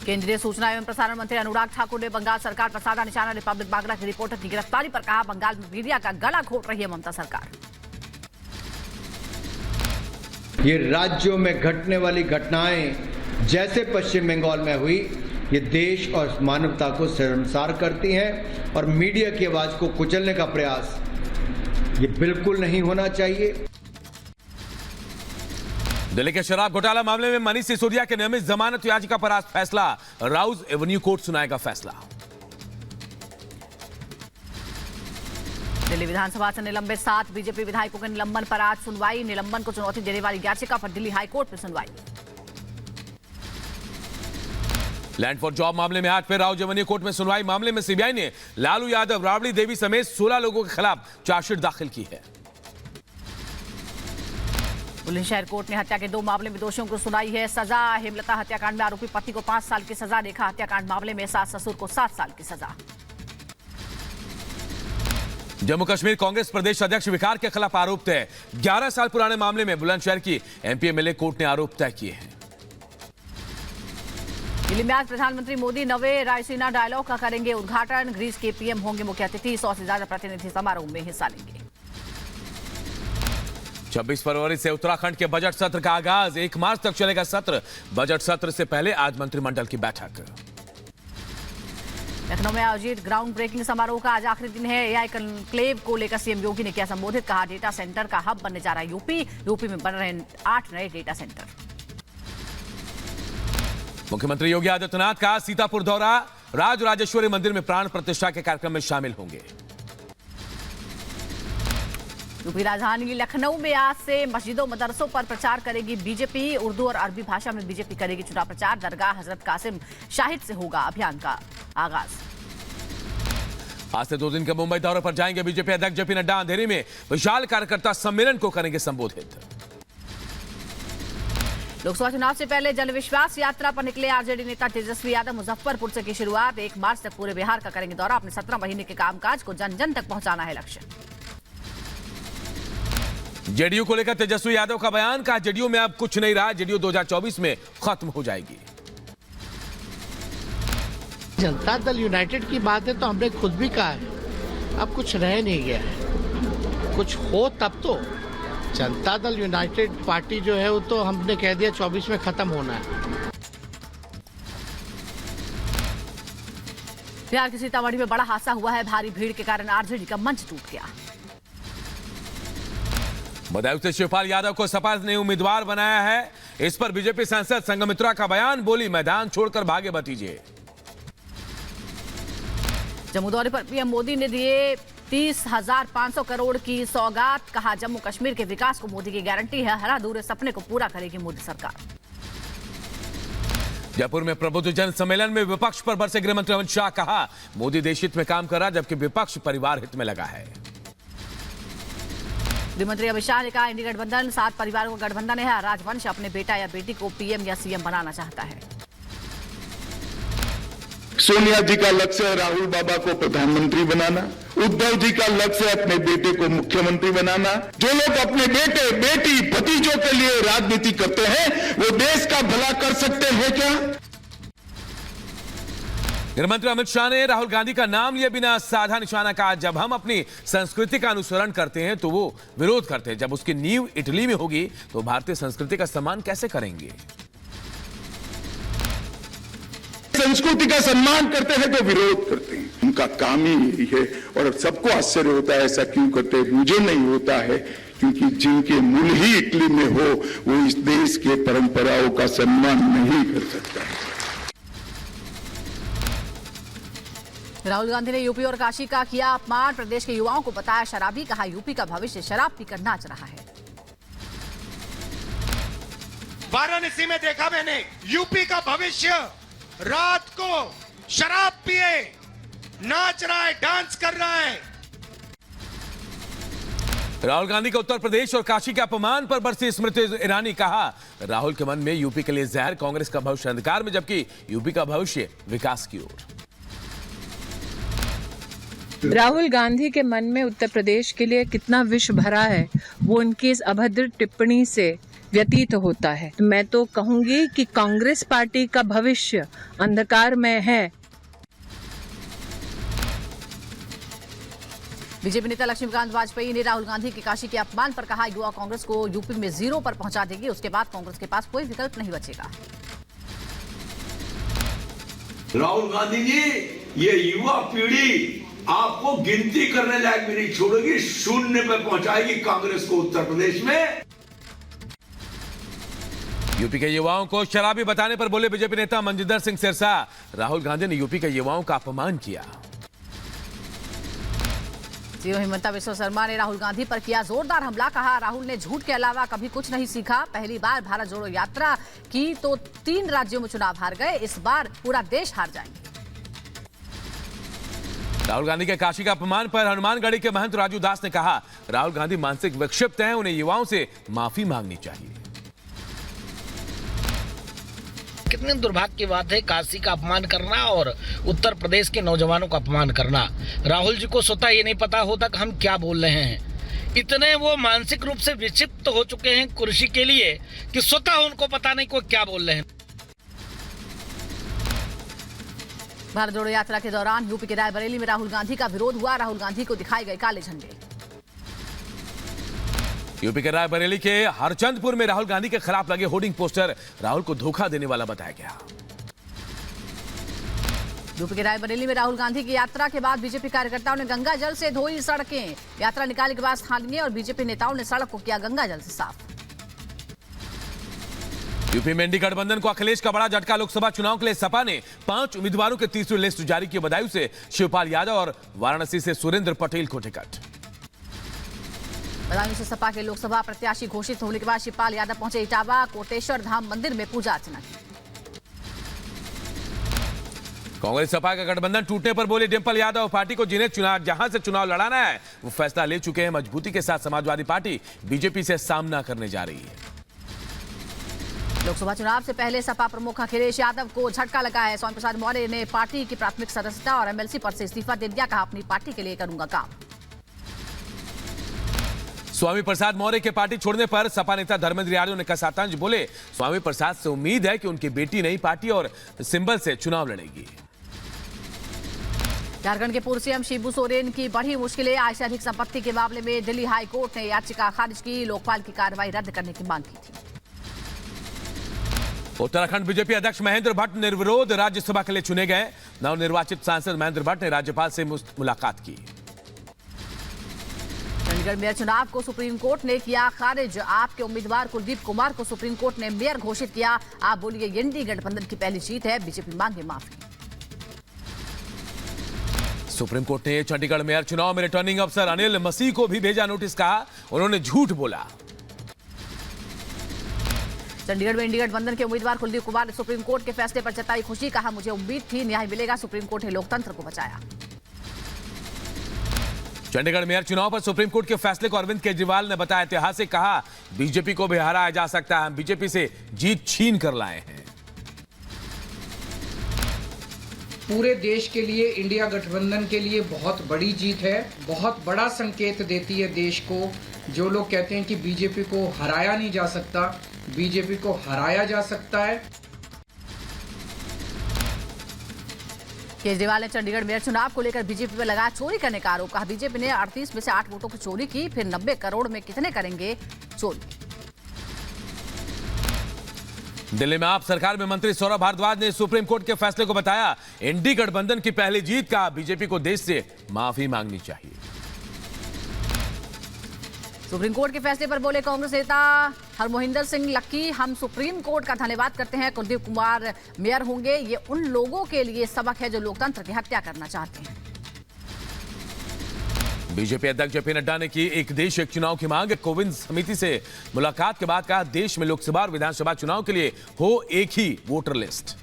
केंद्रीय सूचना एवं प्रसारण मंत्री अनुराग ठाकुर ने बंगाल सरकार पर साधा निशाना। रिपब्लिक बांग्ला के रिपोर्टर की गिरफ्तारी पर कहा, बंगाल में मीडिया का गला घोट रही है ममता सरकार। ये राज्यों में घटने वाली घटनाएं जैसे पश्चिम बंगाल में हुई, ये देश और मानवता को शर्मसार करती हैं और मीडिया की आवाज को कुचलने का प्रयास ये बिल्कुल नहीं होना चाहिए। दिल्ली के शराब घोटाला मामले में मनीष सिसोदिया के नियमित जमानत याचिका पर आज फैसला। राउज एवेन्यू कोर्ट सुनाएगा फैसला। दिल्ली विधानसभा से निलंबित 7 बीजेपी विधायकों के निलंबन पर आज सुनवाई। निलंबन को चुनौती देने वाली याचिका पर दिल्ली हाईकोर्ट में सुनवाई। लैंड फॉर जॉब मामले में आज फिर राउज एवेन्यू कोर्ट में सुनवाई। मामले में सीबीआई ने लालू यादव, राबड़ी देवी समेत 16 लोगों के खिलाफ चार्जशीट दाखिल की है। बुलंदशहर कोर्ट ने हत्या के 2 मामले में दोषियों को सुनाई है सजा। हेमलता हत्याकांड में आरोपी पति को 5 साल की सजा। रेखा हत्याकांड मामले में सास ससुर को 7 साल की सजा। जम्मू कश्मीर कांग्रेस प्रदेश अध्यक्ष विकार के खिलाफ आरोप तय। 11 साल पुराने मामले में बुलंदशहर की एमपी एमएलए कोर्ट ने आरोप तय किए हैं। दिल्ली में आज प्रधानमंत्री मोदी नवे रायसीना डायलॉग का करेंगे उद्घाटन। ग्रीस के पीएम होंगे मुख्य अतिथि। 100 से ज्यादा प्रतिनिधि समारोह में हिस्सा लेंगे। 26 फरवरी से उत्तराखंड के बजट सत्र का आगाज। 1 मार्च तक चलेगा सत्र। बजट सत्र से पहले आज मंत्रिमंडल की बैठक। लखनऊ में आयोजित ग्राउंड ब्रेकिंग समारोह का आज आखिरी दिन है। एआई कॉन्क्लेव को लेकर सीएम योगी ने किया संबोधित। कहा, डेटा सेंटर का हब बनने जा रहा है यूपी में बन रहे 8 नए डेटा सेंटर। मुख्यमंत्री योगी आदित्यनाथ का सीतापुर दौरा। राजराजेश्वरी मंदिर में प्राण प्रतिष्ठा के कार्यक्रम में शामिल होंगे। यूपी राजधानी लखनऊ में आज से मस्जिदों मदरसों पर प्रचार करेगी बीजेपी। उर्दू और अरबी भाषा में बीजेपी करेगी चुनाव प्रचार। दरगाह हजरत कासिम शाहिद से होगा अभियान का आगाज। आज से 2 दिन के मुंबई दौरे पर जाएंगे बीजेपी अध्यक्ष जेपी नड्डा। अंधेरी में विशाल कार्यकर्ता सम्मेलन को करेंगे संबोधित। लोकसभा चुनाव से पहले जन विश्वास यात्रा पर निकले आरजेडी नेता तेजस्वी यादव। मुजफ्फरपुर से की शुरुआत। 1 मार्च तक पूरे बिहार का करेंगे दौरा। अपने 17 महीने के कामकाज को जन जन तक पहुंचाना है लक्ष्य। जेडीयू को लेकर तेजस्वी यादव का बयान। कहा, जेडीयू में अब कुछ नहीं रहा। जेडीयू 2024 में खत्म हो जाएगी। जनता दल यूनाइटेड की बात है तो हमने खुद भी कहा है, अब कुछ रह नहीं गया है। कुछ हो तब तो। जनता दल यूनाइटेड पार्टी जो है वो तो हमने कह दिया 24 में खत्म होना है। बिहार के सीतामढ़ी में बड़ा हादसा हुआ है। भारी भीड़ के कारण आरजेडी का मंच टूट गया। बदायूं से शिवपाल यादव को सपा ने उम्मीदवार बनाया है। इस पर बीजेपी सांसद संघमित्रा का बयान। बोली, मैदान छोड़कर भागे भतीजे। जम्मू दौरे पर पीएम मोदी ने दिए 30,500 करोड़ की सौगात। कहा, जम्मू कश्मीर के विकास को मोदी की गारंटी है। हर अधूरे सपने को पूरा करेगी मोदी सरकार। जयपुर में प्रबुद्धजन सम्मेलन में विपक्ष पर बरसे गृहमंत्री अमित शाह। कहा, मोदी देश हित में काम कर रहा जबकि विपक्ष परिवार हित में लगा है। गृहमंत्री अमित शाह ने कहा, इंडी गठबंधन 7 परिवारों का गठबंधन है। राजवंश अपने बेटा या बेटी को पीएम या सीएम बनाना चाहता है। सोनिया जी का लक्ष्य है राहुल बाबा को प्रधानमंत्री बनाना। उद्धव जी का लक्ष्य है अपने बेटे को मुख्यमंत्री बनाना। जो लोग अपने बेटे, बेटी, भतीजों के लिए राजनीति करते हैं वो देश का भला कर सकते हैं क्या? गृहमंत्री अमित शाह ने राहुल गांधी का नाम लिए बिना साधा निशाना। कहा, जब हम अपनी संस्कृति का अनुसरण करते हैं तो वो विरोध करते हैं। जब उसकी नींव इटली में होगी तो भारतीय संस्कृति का सम्मान कैसे करेंगे? संस्कृति का सम्मान करते हैं तो विरोध करते हैं। उनका काम ही यही है और सबको आश्चर्य होता है ऐसा क्यों करते हैं। मुझे नहीं होता है क्योंकि जिनके मूल ही इटली में हो वो इस देश के परंपराओं का सम्मान नहीं कर सकता। राहुल गांधी ने यूपी और काशी का किया अपमान। प्रदेश के युवाओं को बताया शराबी। कहा, यूपी का भविष्य शराब पीकर नाच रहा है। वाराणसी में देखा मैंने यूपी का भविष्य रात को शराब पिए नाच रहा है, डांस कर रहा है। राहुल गांधी का उत्तर प्रदेश और काशी के अपमान पर बरसी स्मृति ईरानी। कहा, राहुल के मन में यूपी के लिए जहर, कांग्रेस का भविष्य अंधकार में जबकि यूपी का भविष्य विकास की ओर। राहुल गांधी के मन में उत्तर प्रदेश के लिए कितना विष भरा है वो उनकी इस अभद्र टिप्पणी से व्यतीत होता है। मैं तो कहूंगी कि कांग्रेस पार्टी का भविष्य अंधकार में है। बीजेपी नेता लक्ष्मीकांत वाजपेयी ने राहुल गांधी के काशी के अपमान पर कहा, युवा कांग्रेस को यूपी में 0 पर पहुंचा देगी। उसके बाद कांग्रेस के पास कोई विकल्प नहीं बचेगा। राहुल गांधी जी, ये युवा पीढ़ी आपको गिनती करने लायक भी नहीं छोड़ेगी, 0 पे पहुंचाएगी कांग्रेस को उत्तर प्रदेश में। यूपी के युवाओं को शराबी बताने पर बोले बीजेपी नेता मनजिंदर सिंह सिरसा। राहुल गांधी ने यूपी के युवाओं का अपमान किया। सीएम हिमंता बिस्वा शर्मा ने राहुल गांधी पर किया जोरदार हमला। कहा, राहुल ने झूठ के अलावा कभी कुछ नहीं सीखा। पहली बार भारत जोड़ो यात्रा की तो 3 राज्यों में चुनाव हार गए, इस बार पूरा देश हार जाएंगे। राहुल गांधी के काशी का अपमान पर हनुमानगढ़ी के महंत राजू दास ने कहा, राहुल गांधी मानसिक विक्षिप्त हैं, उन्हें युवाओं से माफी मांगनी चाहिए। कितनी दुर्भाग्य की बात है काशी का अपमान करना और उत्तर प्रदेश के नौजवानों का अपमान करना। राहुल जी को स्वतः ये नहीं पता होता कि हम क्या बोल रहे हैं। इतने वो मानसिक रूप से विक्षिप्त हो चुके हैं कुर्सी के लिए कि स्वतः उनको पता नहीं कोई क्या बोल रहे हैं। भारत जोड़ो यात्रा के दौरान यूपी के रायबरेली में राहुल गांधी का विरोध हुआ। राहुल गांधी को दिखाए गए काले झंडे। यूपी के रायबरेली के हरचंदपुर में राहुल गांधी के खिलाफ लगे होर्डिंग पोस्टर राहुल को धोखा देने वाला बताया गया। यूपी के रायबरेली में राहुल गांधी की यात्रा के बाद बीजेपी कार्यकर्ताओं ने गंगा जल से धोई सड़कें। यात्रा निकालने के बाद स्थानीय और बीजेपी नेताओं ने सड़क को किया गंगा जल से साफ। यूपी में इंडी गठबंधन को अखिलेश का बड़ा झटका। लोकसभा चुनाव के लिए सपा ने 5 उम्मीदवारों की तीसरी लिस्ट जारी की। बदायूं से शिवपाल यादव और वाराणसी से सुरेंद्र पटेल को टिकट। बदायूं से सपा के लोकसभा प्रत्याशी घोषित होने के बाद शिवपाल यादव पहुंचे इटावा। कोटेश्वर धाम मंदिर में पूजा अर्चना की। कांग्रेस सपा का गठबंधन टूटने पर बोले डिंपल यादव, पार्टी को जहां से चुनाव लड़ाना है वो फैसला ले चुके हैं। मजबूती के साथ समाजवादी पार्टी बीजेपी से सामना करने जा रही है। लोकसभा चुनाव से पहले सपा प्रमुख अखिलेश यादव को झटका लगा है। स्वामी प्रसाद मौर्य ने पार्टी की प्राथमिक सदस्यता और एमएलसी पद से इस्तीफा दे दिया। कहा, अपनी पार्टी के लिए करूंगा काम। स्वामी प्रसाद मौर्य के पार्टी छोड़ने पर सपा नेता धर्मेंद्र यादव ने कसातंज बोले, स्वामी प्रसाद से उम्मीद है कि उनकी बेटी नई पार्टी और सिंबल से चुनाव लड़ेगी। झारखंड के पूर्व सीएम शिबू सोरेन की बढ़ी मुश्किलें। आय से अधिक संपत्ति के मामले में दिल्ली हाई कोर्ट ने याचिका खारिज की। लोकपाल की कार्रवाई रद्द करने की मांग की थी। उत्तराखंड बीजेपी अध्यक्ष महेंद्र भट्ट निर्विरोध राज्यसभा के लिए चुने गए। नवनिर्वाचित सांसद महेंद्र भट्ट ने राज्यपाल से मुलाकात की। चंडीगढ़ मेयर चुनाव को सुप्रीम कोर्ट ने किया खारिज। आपके उम्मीदवार कुलदीप कुमार को सुप्रीम कोर्ट ने मेयर घोषित किया। आप बोलिए, एनडीए गठबंधन की पहली जीत है, बीजेपी मांगे माफी। सुप्रीम कोर्ट ने चंडीगढ़ मेयर चुनाव में रिटर्निंग अफसर अनिल मसीह को भी भेजा नोटिस। कहा, उन्होंने झूठ बोला। चंडीगढ़ में इंडी गठबंधन के उम्मीदवार कुलदीप कुमार ने सुप्रीम कोर्ट के फैसले पर जताई खुशी। कहा, मुझे उम्मीद थी न्याय मिलेगा। सुप्रीम कोर्ट ने लोकतंत्र को बचाया। चंडीगढ़ मेयर चुनाव पर सुप्रीम कोर्ट के फैसले को अरविंद केजरीवाल ने बताया ऐतिहासिक। कहा, बीजेपी को भी हराया जा सकता है, हम बीजेपी से जीत छीन कर लाए हैं। पूरे देश के लिए, इंडिया गठबंधन के लिए बहुत बड़ी जीत है। बहुत बड़ा संकेत देती है देश को। जो लोग कहते हैं कि बीजेपी को हराया नहीं जा सकता, बीजेपी को हराया जा सकता है। केजरीवाल ने चंडीगढ़ मेयर चुनाव को लेकर बीजेपी पर लगाया चोरी करने का आरोप। कहा, बीजेपी ने 38 में से 8 वोटों की चोरी की, फिर 90 करोड़ में कितने करेंगे चोरी। दिल्ली में आप सरकार में मंत्री सौरभ भारद्वाज ने सुप्रीम कोर्ट के फैसले को बताया इंडी गठबंधन की पहली जीत। का बीजेपी को देश से माफी मांगनी चाहिए। सुप्रीम कोर्ट के फैसले पर बोले कांग्रेस नेता हरमोहिंदर सिंह लक्की, हम सुप्रीम कोर्ट का धन्यवाद करते हैं। कुलदीप कुमार मेयर होंगे, ये उन लोगों के लिए सबक है जो लोकतंत्र की हत्या करना चाहते हैं। बीजेपी अध्यक्ष जेपी नड्डा ने की एक देश एक चुनाव की मांग। कोविंद समिति से मुलाकात के बाद कहा, देश में लोकसभा और विधानसभा चुनाव के लिए हो एक ही वोटर लिस्ट।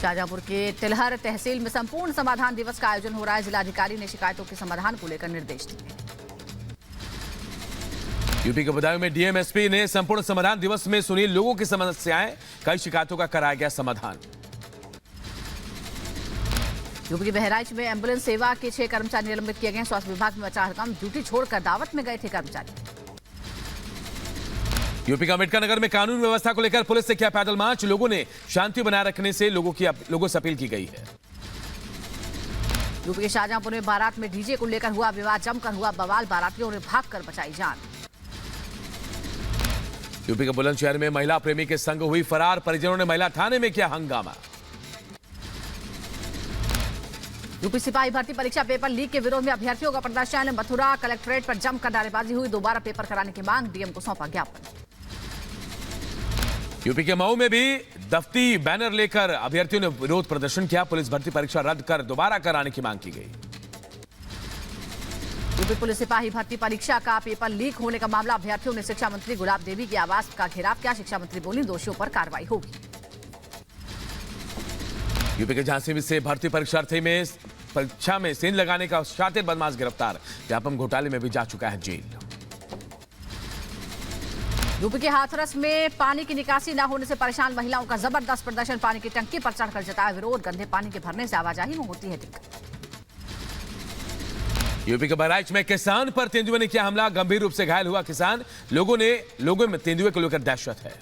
शाहजहांपुर के तिलहर तहसील में संपूर्ण समाधान दिवस का आयोजन हो रहा है। जिलाधिकारी ने शिकायतों के समाधान को लेकर निर्देश दिए। यूपी के बदायूं में डीएम-एसपी ने संपूर्ण समाधान दिवस में सुनी लोगों की समस्याएं। कई शिकायतों का कराया गया समाधान। यूपी के बहराइच में एम्बुलेंस सेवा के 6 कर्मचारी निलंबित किए गए। स्वास्थ्य विभाग में मचा हड़कंप, ड्यूटी छोड़कर दावत में गए थे कर्मचारी। यूपी का अम्बेडकर नगर में कानून व्यवस्था को लेकर पुलिस से किया पैदल मार्च। लोगों ने शांति बनाए रखने से लोगों से अपील की गई है। यूपी के शाहजहांपुर में बारात में डीजे को लेकर हुआ विवाद, जमकर हुआ बवाल, बारातियों ने भागकर बचाई जान। यूपी के बुलंदशहर में महिला प्रेमी के संग हुई फरार, परिजनों ने महिला थाने में किया हंगामा। यूपी सिपाही भर्ती परीक्षा पेपर लीक के विरोध में अभ्यर्थियों का प्रदर्शन, मथुरा कलेक्ट्रेट पर जमकर नारेबाजी हुई, दोबारा पेपर कराने की मांग, डीएम को सौंपा ज्ञापन। यूपी के मऊ में भी दफ्ती बैनर लेकर अभ्यर्थियों ने विरोध प्रदर्शन किया। पुलिस भर्ती परीक्षा रद्द कर दोबारा कराने की मांग की गई। यूपी पुलिस सिपाही भर्ती परीक्षा का पेपर लीक होने का मामला, अभ्यर्थियों ने शिक्षा मंत्री गुलाब देवी के आवास का घेराव किया। शिक्षा मंत्री बोली दोषियों पर कार्रवाई होगी। यूपी के झांसी से भर्ती परीक्षा में सेंध लगाने का शातिर बदमाश गिरफ्तार, व्यापम घोटाले में भी जा चुका है जेल। यूपी के हाथरस में पानी की निकासी न होने से परेशान महिलाओं का जबरदस्त प्रदर्शन, पानी की टंकी पर चढ़कर जताया विरोध, गंदे पानी के भरने से आवाजाही में होती है दिक्कत। यूपी के बहराइच में किसान पर तेंदुए ने किया हमला, गंभीर रूप से घायल हुआ किसान, लोगों में तेंदुए को लेकर दहशत है।